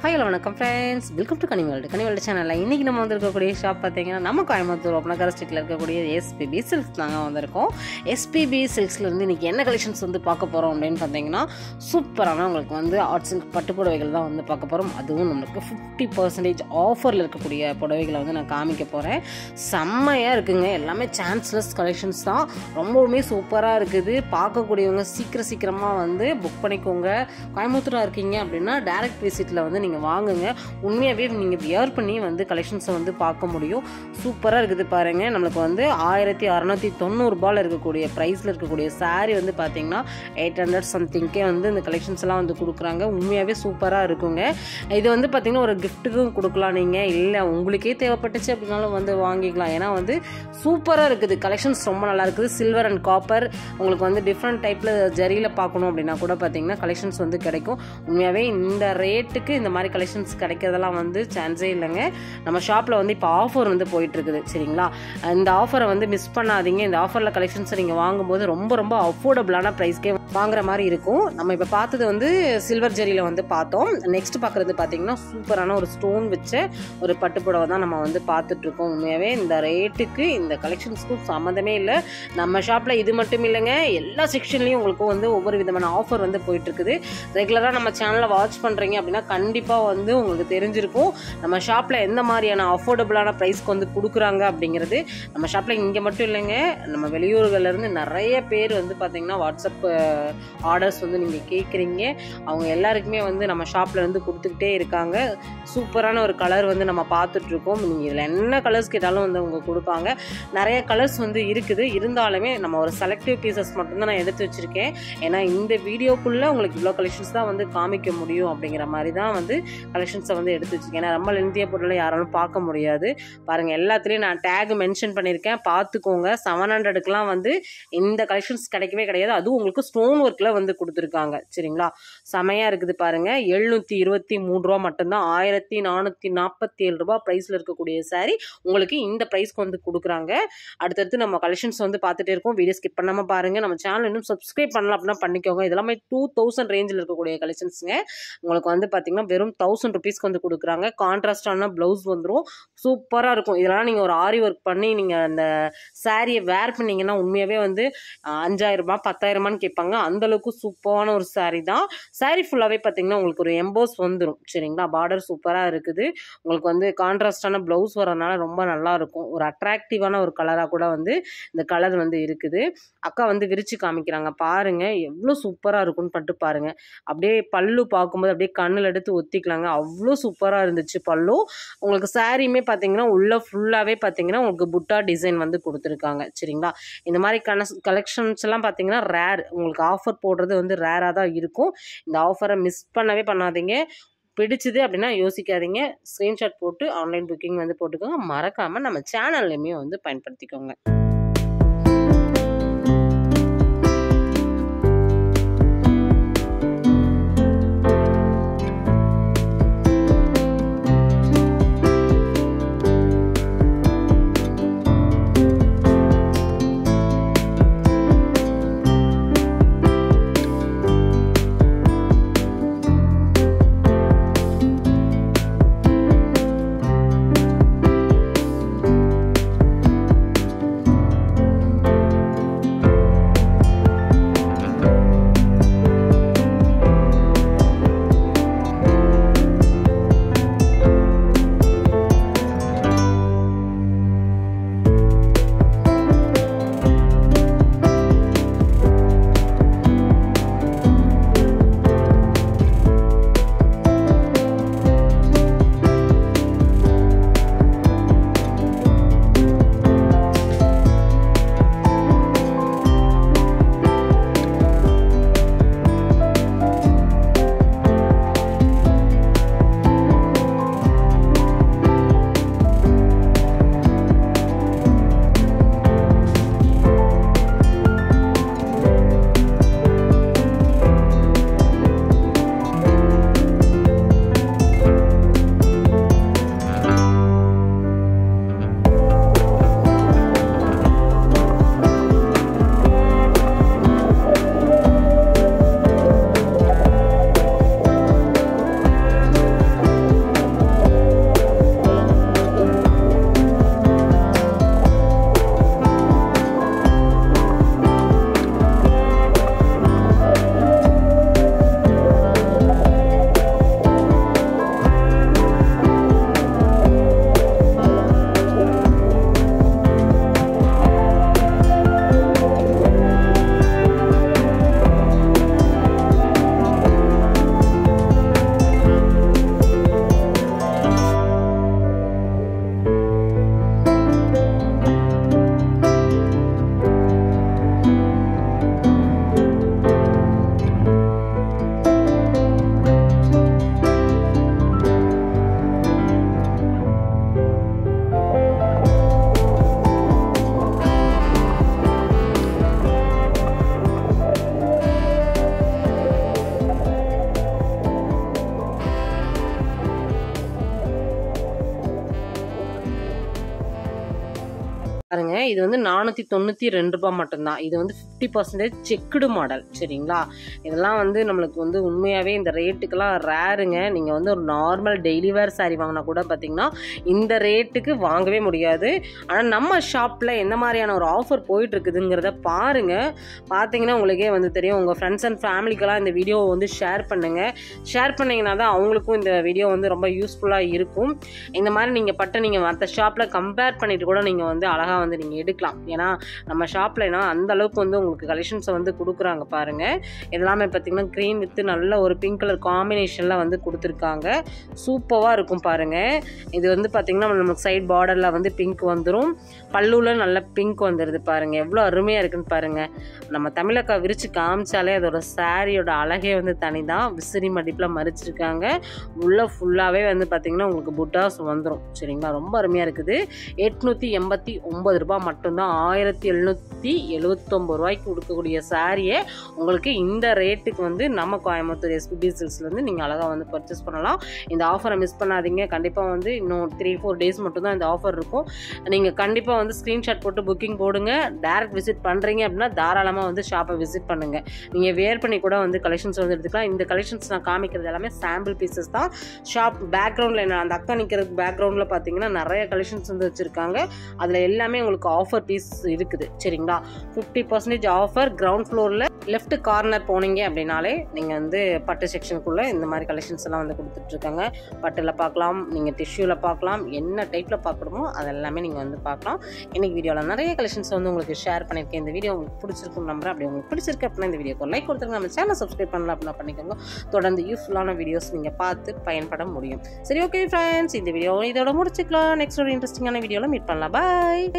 Hi hello வணக்கம் friends, welcome to கனிவேல்டு சேனலில் இன்றைக்கி நம்ம வந்திருக்கக்கூடிய ஷாப் பார்த்தீங்கன்னா நம்ம கோயம்புத்தூர் ஒப்பனக்கார ஸ்ட்ரீட்டில் இருக்கக்கூடிய எஸ்பிபி சில்க்ஸ் நாங்கள் வந்திருக்கோம். எஸ்பிபி சில்க்ஸ்லேருந்து இன்றைக்கி என்ன கலெக்ஷன்ஸ் வந்து பார்க்க போகிறோம் அப்படின்னு பார்த்தீங்கன்னா, சூப்பரான உங்களுக்கு வந்து ஆர்ட் சில்க் பட்டு புடவைகள் தான் வந்து பார்க்க போகிறோம். அதுவும் நம்மளுக்கு 50% ஆஃபரில் இருக்கக்கூடிய புடவைகளை வந்து நான் காமிக்க போகிறேன். செம்மையாக இருக்குங்க, எல்லாமே சான்ஸ்லெஸ் கலெக்ஷன்ஸ் தான், ரொம்பவுமே சூப்பராக இருக்குது. பார்க்கக்கூடியவங்க சீக்கிரமாக வந்து புக் பண்ணிக்கோங்க. கோயம்புத்தூராக இருக்கீங்க அப்படின்னா டைரக்ட் விசிட்டில் வந்து நீங்கள் வாங்குங்க. உண்மையாகவே நீங்கள் வியர் பண்ணி வந்து கலெக்ஷன்ஸை வந்து பார்க்க முடியும். சூப்பராக இருக்குது பாருங்கள். நம்மளுக்கு வந்து 1690 இருக்கக்கூடிய ப்ரைஸில் இருக்கக்கூடிய சாரீ வந்து பார்த்தீங்கன்னா 800 சம்திங்கே வந்து இந்த கலெக்ஷன்ஸ் எல்லாம் வந்து கொடுக்குறாங்க. உண்மையாகவே சூப்பராக இருக்குங்க. இது வந்து பார்த்தீங்கன்னா ஒரு கிஃப்ட்டுக்கும் கொடுக்கலாம். நீங்கள் இல்லை உங்களுக்கே தேவைப்பட்டுச்சு அப்படின்னாலும் வந்து வாங்கிக்கலாம். ஏன்னா வந்து சூப்பராக இருக்குது, கலெக்ஷன்ஸ் ரொம்ப நல்லா இருக்குது. சில்வர் அண்ட் காப்பர் உங்களுக்கு வந்து டிஃப்ரெண்ட் டைப்பில் ஜரியில் பார்க்கணும் அப்படின்னா கூட பார்த்தீங்கன்னா கலெக்ஷன்ஸ் வந்து கிடைக்கும். உண்மையாகவே இந்த ரேட்டுக்கு இந்த மாதிரி கலெக்ஷன்ஸ் கிடைக்கிறதெல்லாம் வந்து சான்ஸே இல்லைங்க. நம்ம ஷாப்பில் வந்து இப்போ ஆஃபர் வந்து போயிட்டுருக்குது, சரிங்களா? இந்த ஆஃபரை வந்து மிஸ் பண்ணாதீங்க. இந்த ஆஃபரில் கலெக்ஷன்ஸை நீங்கள் வாங்கும்போது ரொம்ப அஃபோர்டபுளான ப்ரைஸ்க்கே வாங்குற மாதிரி இருக்கும். நம்ம இப்போ பார்த்தது வந்து சில்வர் ஜரியில் வந்து பார்த்தோம். நெக்ஸ்ட் பார்க்குறது பார்த்தீங்கன்னா சூப்பரான ஒரு ஸ்டோன் வச்ச ஒரு பட்டுப்புடவை தான் நம்ம வந்து பார்த்துட்ருக்கோம். உண்மையாகவே இந்த ரேட்டுக்கு இந்த கலெக்ஷன்ஸ்க்கும் சம்மந்தமே இல்லை. நம்ம ஷாப்பில் இது மட்டும் இல்லைங்க, எல்லா செக்ஷன்லேயும் உங்களுக்கு வந்து ஒவ்வொரு விதமான ஆஃபர் வந்து போயிட்டுருக்குது. ரெகுலராக நம்ம சேனலில் வாட்ச் பண்ணுறீங்க அப்படின்னா கண்டிப்பாக வந்து உங்களுக்கு தெரிஞ்சிருக்கும் நம்ம ஷாப்பில் எந்த மாதிரியான அஃபோர்டபுளான ப்ரைஸ்க்கு வந்து கொடுக்குறாங்க அப்படிங்கிறது. நம்ம ஷாப்பில் இங்கே மட்டும் இல்லைங்க, நம்ம வெளியூர்கள்லேருந்து நிறைய பேர் வந்து பார்த்தீங்கன்னா வாட்ஸ்அப் ஆர்டர்ஸ் வந்து நீங்கள் கேட்குறீங்க. அவங்க எல்லாருக்குமே வந்து நம்ம ஷாப்பில் வந்து கொடுத்துக்கிட்டே இருக்காங்க. சூப்பரான ஒரு கலர் வந்து நம்ம பார்த்துட்ருக்கோம். நீங்கள் இதில் என்ன கலர்ஸ் கேட்டாலும் வந்து அவங்க கொடுப்பாங்க. நிறைய கலர்ஸ் வந்து இருக்குது. இருந்தாலுமே நம்ம ஒரு செலக்டிவ் பீசஸ் மட்டும்தான் நான் எடுத்து வச்சுருக்கேன். ஏன்னா இந்த வீடியோக்குள்ளே உங்களுக்கு இவ்வளோ கலெக்ஷன்ஸ் தான் வந்து காமிக்க முடியும் அப்படிங்கிற மாதிரி தான் வந்து கலெக்ஷன்ஸை வந்து எடுத்து வச்சுருக்கேன். ஏன்னா ரொம்ப லென்த்திய பொருளை யாராலும் பார்க்க முடியாது. பாருங்கள், எல்லாத்துலேயும் நான் டேக் மென்ஷன் பண்ணியிருக்கேன், பார்த்துக்கோங்க. 700க்குலாம் வந்து இந்த கலெக்ஷன்ஸ் கிடைக்கவே கிடையாது. அதுவும் உங்களுக்கு ஸ்டோன் ஒர்க்கில் வந்து கொடுத்துருக்காங்க, சரிங்களா? செமையாக இருக்குது பாருங்கள். 723 மட்டும்தான். 1447 ப்ரைஸில் இருக்கக்கூடிய சாரீ உங்களுக்கு இந்த ப்ரைஸ்க்கு வந்து கொடுக்குறாங்க. அடுத்தடுத்து நம்ம கலெக்ஷன்ஸ் வந்து பார்த்துட்டே இருக்கோம். வீடியோ ஸ்கிப் பண்ணாமல் பாருங்கள். நம்ம சேனல் இன்னும் சப்ஸ்கிரைப் பண்ணலாம் அப்படின்னா பண்ணிக்கோங்க. இதெல்லாமே 2000 ரேஞ்சில் இருக்கக்கூடிய கலெக்ஷன்ஸுங்க. உங்களுக்கு வந்து பார்த்தீங்கன்னா வெறும் 1000 ருபீஸ்க்கு வந்து கொடுக்குறாங்க. கான்ட்ராஸ்டான ப்ளவுஸ் வந்துடும், சூப்பராக இருக்கும். இதெல்லாம் நீங்கள் ஒரு ஆரி ஒர்க் பண்ணி நீங்கள் அந்த சாரியை வேர் பண்ணிங்கன்னா உண்மையாகவே வந்து 5000 10,000 கேட்பாங்க. அந்தளவுக்கு சூப்பரான ஒரு சாரீ தான். சாரீ ஃபுல்லாகவே பார்த்தீங்கன்னா உங்களுக்கு ஒரு எம்போஸ் வந்துடும், சரிங்களா? பார்டர் சூப்பராக இருக்குது. உங்களுக்கு வந்து கான்ட்ராஸ்டான ப்ளவுஸ் வரனால ரொம்ப நல்லாயிருக்கும். ஒரு அட்ராக்டிவான ஒரு கலராக கூட வந்து இந்த கலர் வந்து இருக்குது. அக்கா வந்து விரிச்சு காமிக்கிறாங்க பாருங்கள், எவ்வளோ சூப்பராக இருக்குன்னு பட்டு பாருங்கள். அப்படியே பல்லு பார்க்கும்போது அப்படியே கண்ணில் எடுத்து ஒத்திக்கலாங்க, அவ்வளோ சூப்பராக இருந்துச்சு பல்லு. உங்களுக்கு சாரியுமே பார்த்தீங்கன்னா உள்ள ஃபுல்லாகவே பார்த்தீங்கன்னா உங்களுக்கு புட்டா டிசைன் வந்து கொடுத்துருக்காங்க, சரிங்களா? இந்த மாதிரி கலெக்ஷன்ஸ் எல்லாம் பார்த்தீங்கன்னா ரேர். உங்களுக்கு ஆஃபர் போடுறது வந்து ரேராக தான் இருக்கும். இந்த ஆஃபரை மிஸ் பண்ணவே பண்ணாதீங்க. பிடிச்சது அப்படின்னா யோசிக்காதீங்க, ஸ்க்ரீன்ஷாட் போட்டு ஆன்லைன் புக்கிங் வந்து போட்டுக்கோங்க. மறக்காமல் நம்ம சேனல்லையுமே வந்து பயன்படுத்திக்கோங்க. பாருங்க, இது வந்து 492 ரூபாய் மட்டும்தான். இது வந்து 50% செக்குடு மாடல். சரிங்களா, இதெல்லாம் வந்து நம்மளுக்கு வந்து உண்மையாகவே இந்த ரேட்டுக்கெல்லாம் ரேருங்க. நீங்கள் வந்து ஒரு நார்மல் டெய்லி வேர் சாரீ வாங்கினா கூட பார்த்தீங்கன்னா இந்த ரேட்டுக்கு வாங்கவே முடியாது. ஆனால் நம்ம ஷாப்பில் எந்த மாதிரியான ஒரு ஆஃபர் போயிட்டு இருக்குதுங்கிறத பாருங்கள். பார்த்தீங்கன்னா உங்களுக்கே வந்து தெரியும். உங்கள் ஃப்ரெண்ட்ஸ் அண்ட் ஃபேமிலிக்கெல்லாம் இந்த வீடியோவை வந்து ஷேர் பண்ணுங்கள். ஷேர் பண்ணிங்கன்னா தான் அவங்களுக்கும் இந்த வீடியோ வந்து ரொம்ப யூஸ்ஃபுல்லாக இருக்கும். இந்த மாதிரி நீங்கள் நீங்கள் மற்ற ஷாப்பில் கம்பேர் பண்ணிட்டு கூட நீங்கள் வந்து அழகாக வந்து நீங்கள் எடுக்கலாம். ஏன்னா நம்ம ஷாப்லனா அந்த அளவுக்கு வந்து உங்களுக்கு கலெக்ஷன்ஸை வந்து கொடுக்குறாங்க பாருங்கள். இதெல்லாமே பார்த்தீங்கன்னா க்ரீன் வித் நல்ல ஒரு பிங்க் கலர் காம்பினேஷனில் வந்து கொடுத்துருக்காங்க. சூப்பராக இருக்கும் பாருங்கள். இது வந்து பார்த்தீங்கன்னா நமக்கு சைட் பார்டரில் வந்து பிங்க் வந்துடும், பல்லுவில் நல்ல பிங்க் வந்துடுது பாருங்கள். எவ்வளோ அருமையாக இருக்குன்னு பாருங்கள். நம்ம தமிழக்கா விரித்து காமிச்சாலே அதோட சாரியோட அழகே வந்து தனி தான். விசிறி மடிப்பில் மறிச்சிருக்காங்க. உள்ள ஃபுல்லாகவே வந்து பார்த்தீங்கன்னா உங்களுக்கு புட்டாஸ் வந்துடும். சரிங்களா, ரொம்ப அருமையாக இருக்குது. 889 ரூபாய் மட்டும்தான். 1779 ரூபாய்க்கு கொடுக்கக்கூடிய சாரியை உங்களுக்கு இந்த ரேட்டுக்கு வந்து நம்ம கோயம்புத்தூர் எஸ்பிபி சில்க்ஸ்லேருந்து நீங்கள் அழகாக வந்து பர்ச்சேஸ் பண்ணலாம். இந்த ஆஃபரை மிஸ் பண்ணாதீங்க. கண்டிப்பாக வந்து இன்னும் 3-4 டேஸ் மட்டும்தான் இந்த ஆஃபர் இருக்கும். நீங்கள் கண்டிப்பாக வந்து ஸ்க்ரீன்ஷாட் போட்டு புக்கிங் போடுங்க. டேரக்ட் விசிட் பண்ணுறீங்க அப்படின்னா தாராளமாக வந்து ஷாப்பை விசிட் பண்ணுங்கள். நீங்கள் வேர் பண்ணி கூட வந்து கலெக்ஷன்ஸ் வந்து எடுத்துக்கலாம். இந்த கலெக்ஷன்ஸ் நான் காமிக்கிறது எல்லாமே சாம்பிள் பீசஸ் தான். ஷாப் பேக்ரவுண்டில் என்ன அந்த அக்கா நிற்கிறது பேக்ரவுண்டில் பார்த்தீங்கன்னா நிறைய கலெக்ஷன்ஸ் வந்து வச்சுருக்காங்க. அதில் எல்லாமே உங்களுக்கு ஆஃபர் பீஸ் இருக்குது. சரிங்களா, 50% ஆஃபர். கிரவுண்ட் ஃப்ளோரில் லெஃப்ட் கார்னர் போனீங்க அப்படின்னாலே நீங்கள் வந்து பட்டு செக்ஷனுக்குள்ளே இந்த மாதிரி கலெக்ஷன்ஸ் எல்லாம் வந்து கொடுத்துட்ருக்காங்க. பட்டில் பார்க்கலாம், நீங்கள் டிஷ்யூவில் பார்க்கலாம், என்ன டைப்பில் பார்க்கணுமோ அதெல்லாமே நீங்கள் வந்து பார்க்கலாம். இன்றைக்கி வீடியோவில் நிறைய கலெக்ஷன்ஸ் வந்து உங்களுக்கு ஷேர் பண்ணியிருக்கேன். இந்த வீடியோ உங்களுக்கு பிடிச்சிருக்கும் நம்புறேன். அப்படி உங்களுக்கு பிடிச்சிருக்கு அப்படின்னா இந்த வீடியோக்கு லைக் கொடுத்துருங்க. நம்ம சேனல் சப்ஸ்கிரைப் பண்ணலாம் அப்படின்னா பண்ணிக்கோங்க. தொடர்ந்து யூஸ்ஃபுல்லான வீடியோஸ் நீங்கள் பார்த்து பயன்பட முடியும். சரி, ஓகே ஃப்ரெண்ட்ஸ், இந்த வீடியோ இதோட முடிச்சுக்கலாம். நெக்ஸ்ட் ஒரு இன்ட்ரெஸ்டிங்கான வீடியோவில் மீட் பண்ணலாம். பாய்.